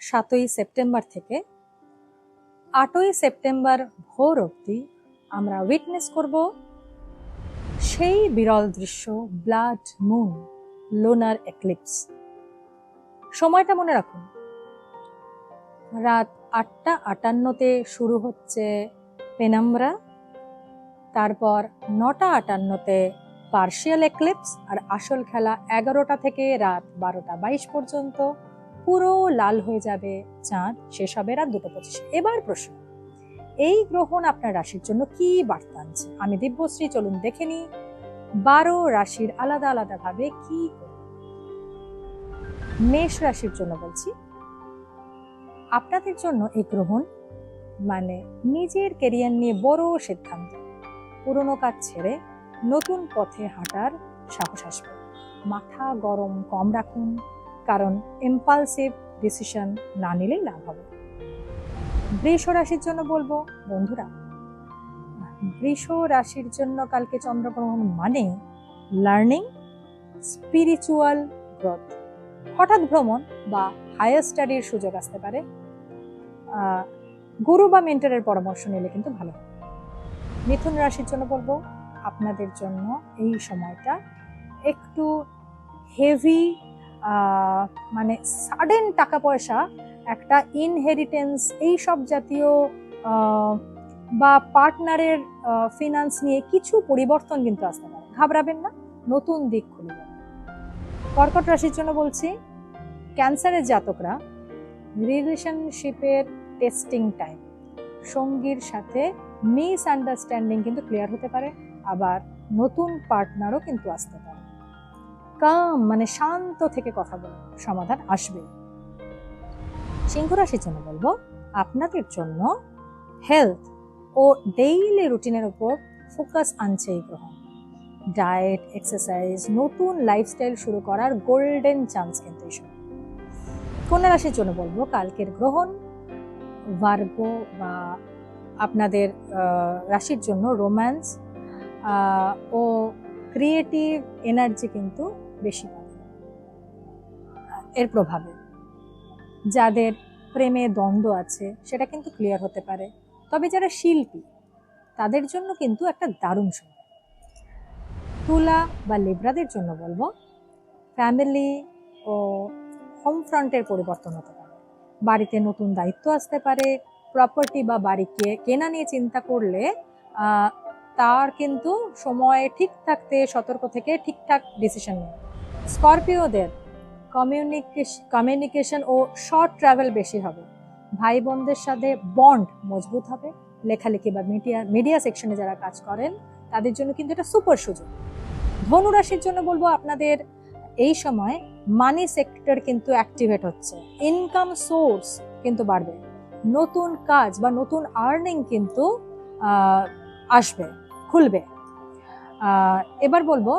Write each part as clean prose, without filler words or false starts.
7ই September থেকে 8ই September ভোর অবধি আমরা উইটনেস করব সেই বিরল দৃশ্য ব্লাড মুন লুনার এক্লিপস। সময়টা মনে রাখুন, রাত 8:58-তে শুরু হচ্ছে পেনাম্বরা, তারপর 9:58-তে পার্শিয়াল এক্লিপস, আর আসল খেলা 11টা থেকে রাত 12:22 পর্যন্ত। পুরো লাল হয়ে যাবে চাঁদ, শেষ হবে রাত 2:25। এবার প্রশ্ন, এই গ্রহণ আপনার রাশির জন্য কি বার্তা আনছে? আমি দিব্যশ্রী, চলুন দেখে নিই 12 রাশির আলাদা আলাদা ভাবে কি। মেষ রাশির জন্য বলছি, আপনাদের জন্য এই গ্রহণ মানে নিজের ক্যারিয়ার নিয়ে বড় সিদ্ধান্ত, পুরনো কাজ ছেড়ে নতুন পথে হাঁটার সাহস আসবে। মাথা গরম কম রাখুন, কারণ ইম্পালসিভ ডিসিশন না নিলেই লাভ হবে। বৃষ রাশির জন্য বলবো, বন্ধুরা, বৃষ রাশির জন্য কালকে চন্দ্রগ্রহণ মানে লার্নিং, স্পিরিচুয়াল গ্রোথ, হঠাৎ ভ্রমণ বা হায়ার স্টাডির সুযোগ আসতে পারে। গুরু বা মেন্টরের পরামর্শ নিলে কিন্তু ভালো হবে। মিথুন রাশির জন্য বলবো, আপনাদের জন্য এই সময়টা একটু হেভি, মানে সাডেন টাকা পয়সা, একটা ইনহেরিটেন্স, এই সব জাতীয় বা পার্টনারের ফিনান্স নিয়ে কিছু পরিবর্তন কিন্তু আসতে পারে। ঘাবড়াবেন না, নতুন দিক খুলে যাবে। কর্কট রাশির জন্য বলছি, ক্যান্সারের জাতকরা রিলেশনশিপের টেস্টিং টাইম, সঙ্গীর সাথে মিসআন্ডারস্ট্যান্ডিং কিন্তু ক্লিয়ার হতে পারে, আবার নতুন পার্টনারও কিন্তু আসতে পারে। কাম মানে শান্ত থেকে কথা বলে সমাধান আসবে। সিংহ রাশির জন্য বলবো, আপনাদের জন্য হেলথ ও ডেইলি রুটিনের উপর ফোকাস আনছে এই গ্রহণ। ডায়েট, এক্সারসাইজ, নতুন লাইফস্টাইল শুরু করার গোল্ডেন চান্স কিন্তু এই সময়। কন্যা রাশির জন্য বলবো, কালকের গ্রহণ ভার্গ বা আপনাদের রাশির জন্য রোম্যান্স ও ক্রিয়েটিভ এনার্জি কিন্তু বেশি পাবে এর প্রভাবে। যাদের প্রেমে দ্বন্দ্ব আছে সেটা কিন্তু ক্লিয়ার হতে পারে, তবে যারা শিল্পী তাদের জন্য কিন্তু একটা দারুণ সময়। তুলা বা লিব্রাদের জন্য বলবো, ফ্যামিলি ও হোম ফ্রন্টের পরিবর্তন হতে পারে, বাড়িতে নতুন দায়িত্ব আসতে পারে। প্রপার্টি বা বাড়িকে কেনা নিয়ে চিন্তা করলে তার কিন্তু সময় ঠিক থাকতে সতর্ক থেকে ঠিকঠাক ডিসিশন নেয়। স্করপিওদের কমিউনিকেশন ও শর্ট ট্রাভেল বেশি হবে। ভাই বোনদের সাথে বন্ড মজবুত হবে। লেখালেখি বা মিডিয়া সেকশনে যারা কাজ করেন তাদের জন্য কিন্তু এটা সুপার সুযোগ। ধনু রাশির জন্য বলবো, আপনাদের এই সময় মানি সেক্টর কিন্তু অ্যাক্টিভেট হচ্ছে, ইনকাম সোর্স কিন্তু বাড়বে, নতুন কাজ বা নতুন আর্নিং কিন্তু আসবে, খুলবে। এবার বলবো,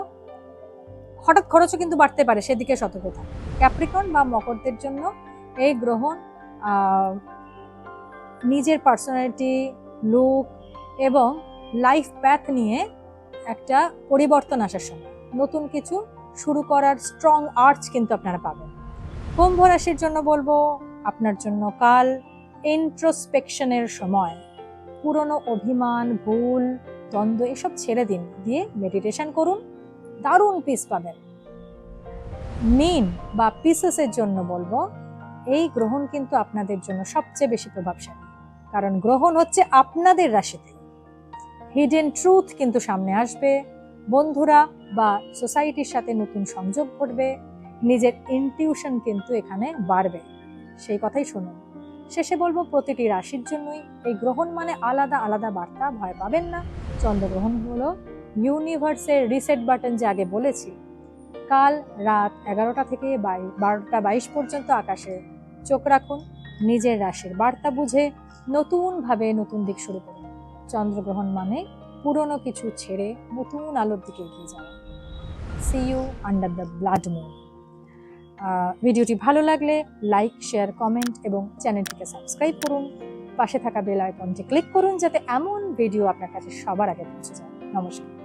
হঠাৎ খরচও কিন্তু বাড়তে পারে, সেদিকে সতর্ক থাকুন। ক্যাপ্রিকর্ন বা মকরদের জন্য এই গ্রহণ নিজের পার্সোনালিটি, লুক এবং লাইফ প্যাথ নিয়ে একটা পরিবর্তন আসার সময়, নতুন কিছু শুরু করার স্ট্রং আর্চ কিন্তু আপনারা পাবেন। কুম্ভ রাশির জন্য বলবো, আপনার জন্য কাল ইন্ট্রোস্পেকশনের সময়। পুরনো অভিমান, ভুল, দ্বন্দ্ব এসব ছেড়ে দিন, দিয়ে মেডিটেশন করুন, দারুণ পিস পাবেন। মীন বা পিসেসের জন্য বলবো, এই গ্রহণ কিন্তু আপনাদের জন্য সবচেয়ে বেশি প্রভাবশালী, কারণ গ্রহণ হচ্ছে আপনাদের রাশিতে। হিডেন ট্রুথ কিন্তু সামনে আসবে, বন্ধুরা বা সোসাইটির সাথে নতুন সংযোগ ঘটবে, নিজের ইনটিউশন কিন্তু এখানে বাড়বে, সেই কথাই শুনুন। শেষে বলবো, প্রতিটি রাশির জন্যই এই গ্রহণ মানে আলাদা আলাদা বার্তা, ভয় পাবেন না। চন্দ্রগ্রহণ হলো ইউনিভার্সের রিসেট বাটন, যে আগে বলেছি। কাল রাত 11টা থেকে 12:22 পর্যন্ত আকাশে চোখ রাখুন, নিজের রাশির বার্তা বুঝে নতুনভাবে নতুন দিক শুরু করুন। চন্দ্রগ্রহণ মানে পুরনো কিছু ছেড়ে নতুন আলোর দিকে এগিয়ে যাওয়া। See you under the blood moon. ভিডিওটি ভালো লাগলে লাইক, শেয়ার, কমেন্ট এবং চ্যানেলটিকে সাবস্ক্রাইব করুন। পাশে থাকা বেল আইকনটি ক্লিক করুন যাতে এমন ভিডিও আপনার কাছে সবার আগে পৌঁছে যায়। নমস্কার।